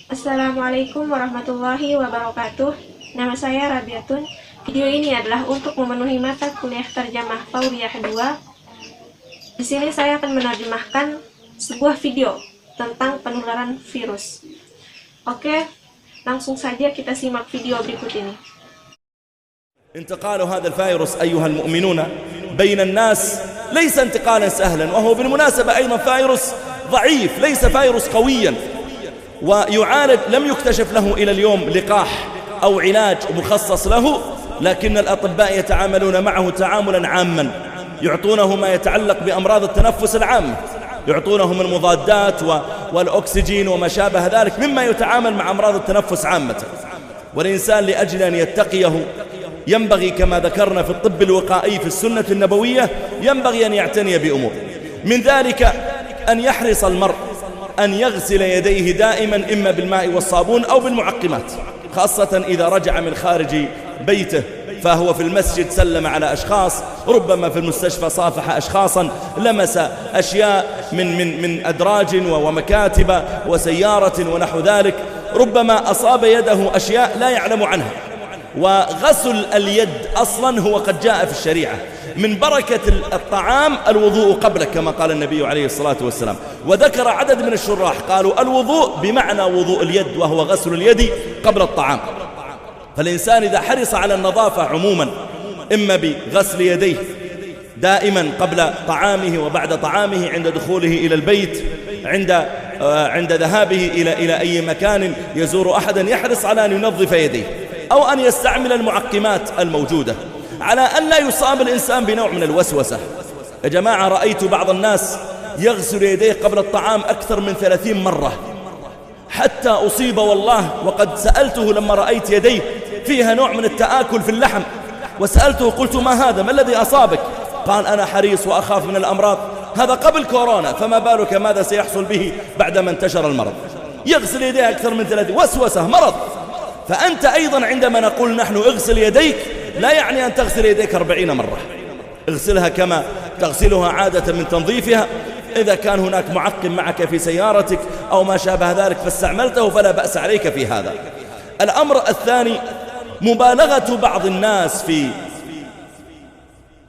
Assalamualaikum warahmatullahi wabarakatuh. Nama saya Rabiatun. Video ini adalah untuk memenuhi mata kuliah terjemah Fauriyah 2. Di sini saya akan menerjemahkan sebuah video tentang penularan virus. Oke, langsung saja kita simak video berikut ini. انتقال هذا الفيروس أيها المؤمنون بين الناس ليس انتقالا سهلا، وهو بالمناسبة أيضا فيروس ضعيف، ليس فيروس قويا ويعالج، لم يكتشف له إلى اليوم لقاح أو علاج مخصص له، لكن الأطباء يتعاملون معه تعاملا عاما، يعطونه ما يتعلق بأمراض التنفس العامة، يعطونه من المضادات والأكسجين وما شابه ذلك مما يتعامل مع أمراض التنفس عامة. والإنسان لأجل أن يتقيه ينبغي كما ذكرنا في الطب الوقائي في السنة النبوية ينبغي أن يعتني بأمور، من ذلك أن يحرص المرء أن يغسل يديه دائما إما بالماء والصابون أو بالمعقمات، خاصة إذا رجع من خارج بيته، فهو في المسجد سلم على أشخاص، ربما في المستشفى صافح أشخاصا، لمس أشياء من أدراج ومكاتب وسيارة ونحو ذلك، ربما أصاب يده أشياء لا يعلم عنها. وغسل اليد أصلا هو قد جاء في الشريعة، من بركة الطعام الوضوء قبله كما قال النبي عليه الصلاة والسلام. وذكر عدد من الشراح قالوا الوضوء بمعنى وضوء اليد، وهو غسل اليد قبل الطعام. فالإنسان إذا حرص على النظافة عموما، إما بغسل يديه دائما قبل طعامه وبعد طعامه، عند دخوله إلى البيت، عند ذهابه إلى أي مكان يزور أحدا، يحرص على أن ينظف يديه أو أن يستعمل المعقمات الموجودة، على أن لا يصاب الإنسان بنوع من الوسوسة. يا جماعة، رأيت بعض الناس يغسل يديه قبل الطعام أكثر من 30 مرة حتى أصيب والله. وقد سألته لما رأيت يديه فيها نوع من التآكل في اللحم، وسألته قلت ما هذا، ما الذي أصابك؟ قال أنا حريص وأخاف من الأمراض. هذا قبل كورونا، فما بالك ماذا سيحصل به بعدما انتشر المرض؟ يغسل يديه أكثر من 30، وسوسة، مرض. فأنت أيضا عندما نقول نحن اغسل يديك، لا يعني أن تغسل يديك 40 مرة، اغسلها كما تغسلها عادة من تنظيفها. إذا كان هناك معقم معك في سيارتك أو ما شابه ذلك فاستعملته فلا بأس عليك في هذا. الأمر الثاني مبالغة بعض الناس في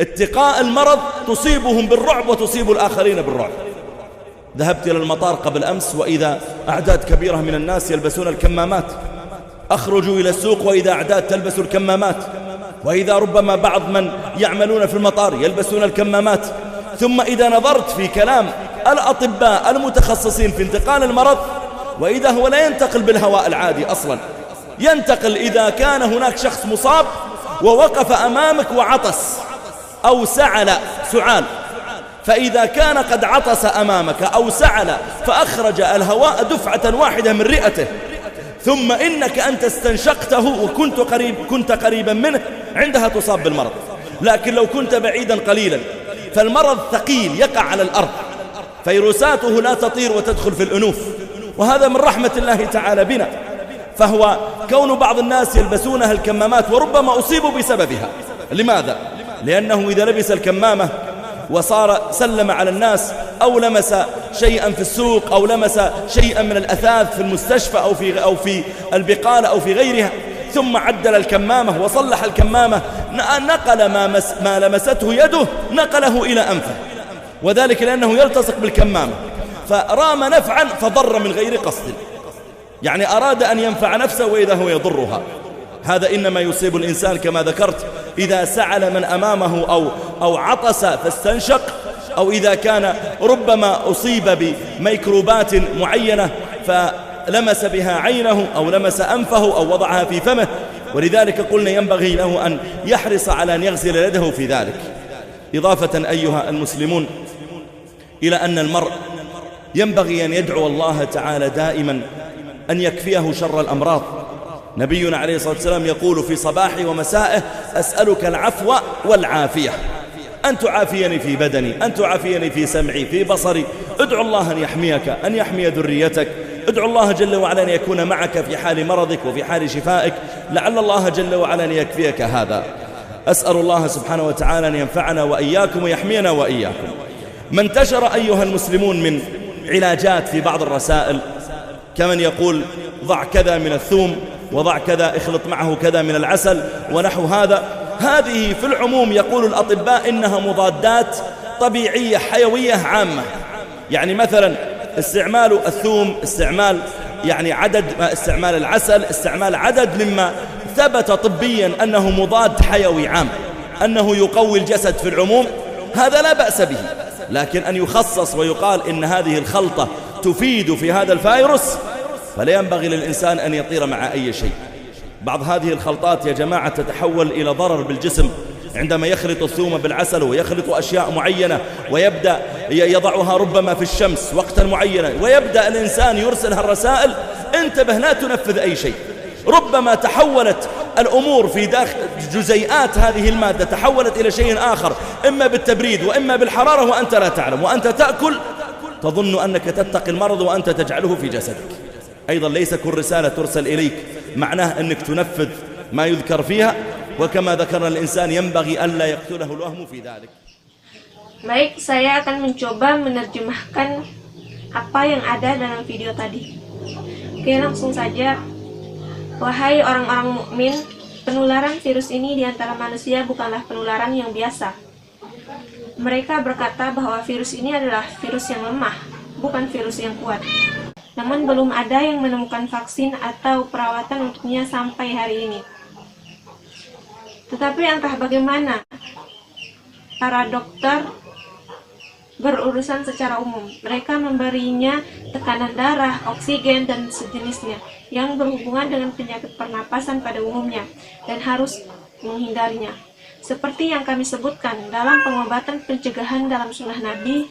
اتقاء المرض، تصيبهم بالرعب وتصيب الآخرين بالرعب. ذهبت إلى المطار قبل أمس وإذا أعداد كبيرة من الناس يلبسون الكمامات، أخرجوا إلى السوق وإذا أعداد تلبس الكمامات، وإذا ربما بعض من يعملون في المطار يلبسون الكمامات. ثم إذا نظرت في كلام الأطباء المتخصصين في انتقال المرض، وإذا هو لا ينتقل بالهواء العادي أصلا، ينتقل إذا كان هناك شخص مصاب ووقف أمامك وعطس أو سعل سعال، فإذا كان قد عطس أمامك أو سعل فأخرج الهواء دفعة واحدة من رئته، ثم إنك أنت استنشقته وكنت قريبا منه، عندها تصاب بالمرض. لكن لو كنت بعيدا قليلا فالمرض ثقيل يقع على الأرض، فيروساته لا تطير وتدخل في الأنوف، وهذا من رحمة الله تعالى بنا. فهو كون بعض الناس يلبسونها الكمامات وربما أصيبوا بسببها. لماذا؟ لأنه إذا لبس الكمامة وصار سلم على الناس أو لمس شيئا في السوق أو لمس شيئا من الأثاث في المستشفى أو في البقالة أو في غيرها، ثم عدل الكمامة وصلح الكمامة، نقل ما لمسته يده نقله إلى أنفه، وذلك لأنه يلتصق بالكمامة، فرام نفعا فضر من غير قصد، يعني أراد أن ينفع نفسه وإذا هو يضرها. هذا إنما يصيب الإنسان كما ذكرت إذا سعل من أمامه أو عطس فاستنشق، أو إذا كان ربما أصيب بميكروبات معينة فلمس بها عينه أو لمس أنفه أو وضعها في فمه. ولذلك قلنا ينبغي له أن يحرص على أن يغسل يده في ذلك. إضافة أيها المسلمون إلى أن المرء ينبغي أن يدعو الله تعالى دائما أن يكفيه شر الأمراض. نبينا عليه الصلاة والسلام يقول في صباحه ومسائه: أسألك العفو والعافية، أن تعافيني في بدني، أن تعافيني في سمعي، في بصري. ادعو الله أن يحميك، أن يحمي ذريتك، ادعو الله جل وعلا أن يكون معك في حال مرضك وفي حال شفائك، لعل الله جل وعلا أن يكفيك هذا. أسأل الله سبحانه وتعالى أن ينفعنا وإياكم ويحمينا وإياكم. ما انتشر أيها المسلمون من علاجات في بعض الرسائل كمن يقول ضع كذا من الثوم وضع كذا، اخلط معه كذا من العسل ونحو هذا. هذه في العموم يقول الأطباء إنها مضادات طبيعية حيوية عامة. يعني مثلا استعمال الثوم، استعمال استعمال العسل، استعمال عدد مما ثبت طبيا أنه مضاد حيوي عام، أنه يقوي الجسد في العموم، هذا لا بأس به. لكن أن يخصص ويقال إن هذه الخلطة تفيد في هذا الفيروس، فلا ينبغي للإنسان أن يطير مع أي شيء. بعض هذه الخلطات يا جماعة تتحول إلى ضرر بالجسم، عندما يخلط الثوم بالعسل ويخلط أشياء معينة ويبدأ يضعها ربما في الشمس وقتا معينا، ويبدأ الإنسان يرسلها الرسائل انتبه لا تنفذ أي شيء. ربما تحولت الأمور في داخل جزيئات هذه المادة، تحولت إلى شيء آخر، إما بالتبريد وإما بالحرارة وأنت لا تعلم، وأنت تأكل تظن أنك تتقي المرض وأنت تجعله في جسدك. أيضا ليس كل رسالة ترسل إليك معناه أنك تنفذ ما يذكر فيها، وكما ذكرنا الإنسان ينبغي ألا يقتله الوهم في ذلك. Baik, saya akan mencoba menerjemahkan apa yang ada dalam video tadi. Oke, langsung saja. Wahai orang-orang mukmin, penularan virus ini di antara manusia bukanlah penularan yang biasa. Mereka berkata bahwa virus ini adalah virus yang lemah, bukan virus yang kuat. Namun belum ada yang menemukan vaksin atau perawatan untuknya sampai hari ini. Tetapi entah bagaimana, para dokter berurusan secara umum. Mereka memberinya tekanan darah, oksigen, dan sejenisnya yang berhubungan dengan penyakit pernapasan pada umumnya dan harus menghindarinya. Seperti yang kami sebutkan dalam pengobatan pencegahan dalam sunnah Nabi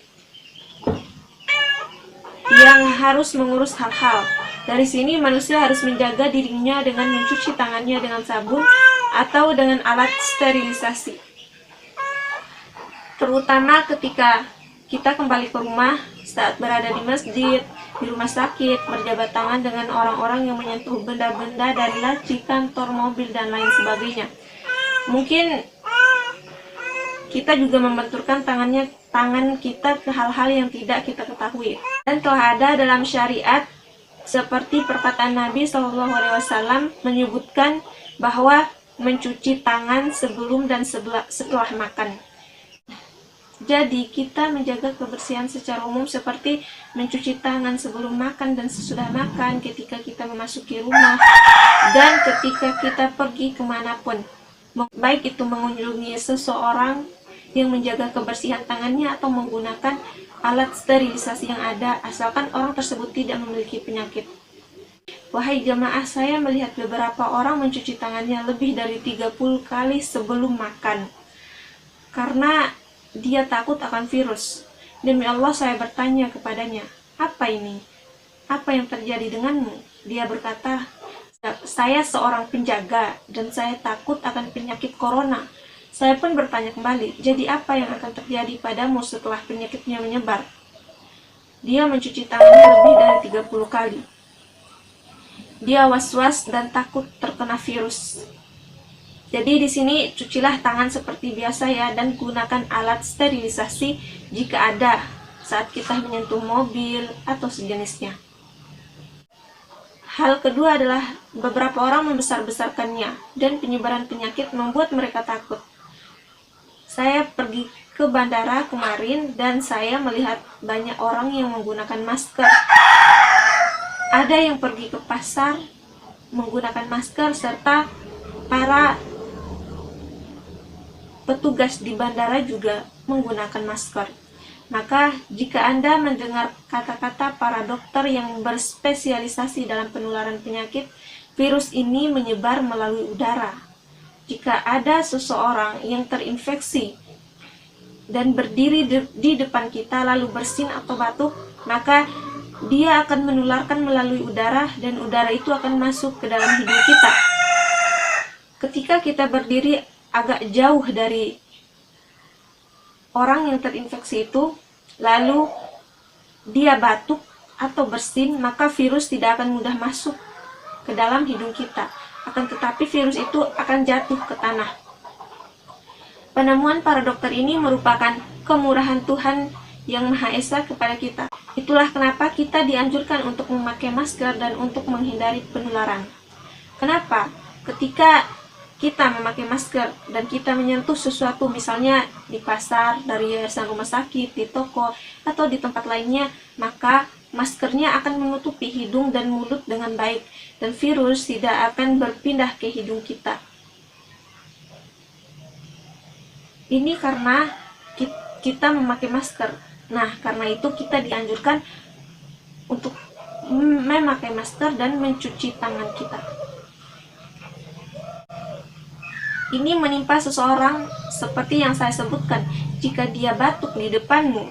yang harus mengurus hal-hal. Dari sini manusia harus menjaga dirinya dengan mencuci tangannya dengan sabun atau dengan alat sterilisasi. Terutama ketika kita kembali ke rumah, saat berada di masjid, di rumah sakit, berjabat tangan dengan orang-orang yang menyentuh benda-benda dari laci, kantor, mobil, dan lain sebagainya. Mungkin kita juga membenturkan tangan kita ke hal-hal yang tidak kita ketahui. Dan telah ada dalam syariat seperti perkataan Nabi SAW menyebutkan bahwa mencuci tangan sebelum dan setelah makan. Jadi kita menjaga kebersihan secara umum seperti mencuci tangan sebelum makan dan sesudah makan, ketika kita memasuki rumah, dan ketika kita pergi kemanapun. Baik itu mengunjungi seseorang yang menjaga kebersihan tangannya atau menggunakan alat sterilisasi yang ada, asalkan orang tersebut tidak memiliki penyakit. Wahai jamaah, saya melihat beberapa orang mencuci tangannya lebih dari 30 kali sebelum makan, karena dia takut akan virus. Demi Allah saya bertanya kepadanya, apa ini? Apa yang terjadi denganmu? Dia berkata, saya seorang penjaga dan saya takut akan penyakit corona. Saya pun bertanya kembali, jadi apa yang akan terjadi padamu setelah penyakitnya menyebar? Dia mencuci tangannya lebih dari 30 kali. Dia was-was dan takut terkena virus. Jadi di sini cucilah tangan seperti biasa ya, dan gunakan alat sterilisasi jika ada saat kita menyentuh mobil atau sejenisnya. Hal kedua adalah beberapa orang membesar-besarkannya dan penyebaran penyakit membuat mereka takut. Saya pergi ke bandara kemarin dan saya melihat banyak orang yang menggunakan masker. Ada yang pergi ke pasar menggunakan masker, serta para petugas di bandara juga menggunakan masker. Maka jika Anda mendengar kata-kata para dokter yang berspesialisasi dalam penularan penyakit, virus ini menyebar melalui udara. Jika ada seseorang yang terinfeksi dan berdiri di depan kita lalu bersin atau batuk, maka dia akan menularkan melalui udara dan udara itu akan masuk ke dalam hidung kita. Ketika kita berdiri agak jauh dari orang yang terinfeksi itu, lalu dia batuk atau bersin, maka virus tidak akan mudah masuk ke dalam hidung kita. Akan tetapi virus itu akan jatuh ke tanah. Penemuan para dokter ini merupakan kemurahan Tuhan yang Maha Esa kepada kita. Itulah kenapa kita dianjurkan untuk memakai masker dan untuk menghindari penularan. Kenapa? Ketika kita memakai masker dan kita menyentuh sesuatu, misalnya di pasar, dari yayasan rumah sakit, di toko, atau di tempat lainnya, maka maskernya akan menutupi hidung dan mulut dengan baik, dan virus tidak akan berpindah ke hidung kita. Ini karena kita memakai masker. Nah, karena itu kita dianjurkan untuk memakai masker dan mencuci tangan kita. Ini menimpa seseorang seperti yang saya sebutkan. Jika dia batuk di depanmu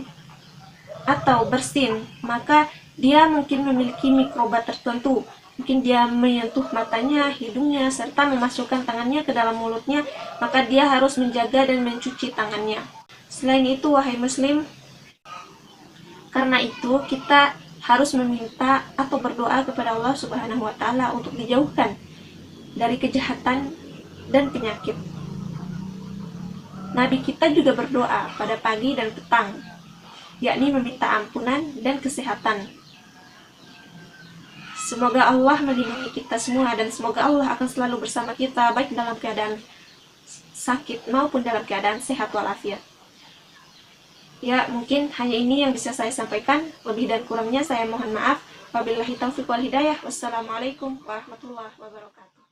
atau bersin, maka dia mungkin memiliki mikroba tertentu. Mungkin dia menyentuh matanya, hidungnya, serta memasukkan tangannya ke dalam mulutnya, maka dia harus menjaga dan mencuci tangannya. Selain itu, wahai muslim, karena itu kita harus meminta atau berdoa kepada Allah Subhanahu wa Ta'ala untuk dijauhkan dari kejahatan dan penyakit. Nabi kita juga berdoa pada pagi dan petang, yakni meminta ampunan dan kesehatan. Semoga Allah melindungi kita semua dan semoga Allah akan selalu bersama kita, baik dalam keadaan sakit maupun dalam keadaan sehat walafiat. Ya, mungkin hanya ini yang bisa saya sampaikan. Lebih dan kurangnya saya mohon maaf. Wabillahi taufiq wal hidayah. Wassalamualaikum warahmatullahi wabarakatuh.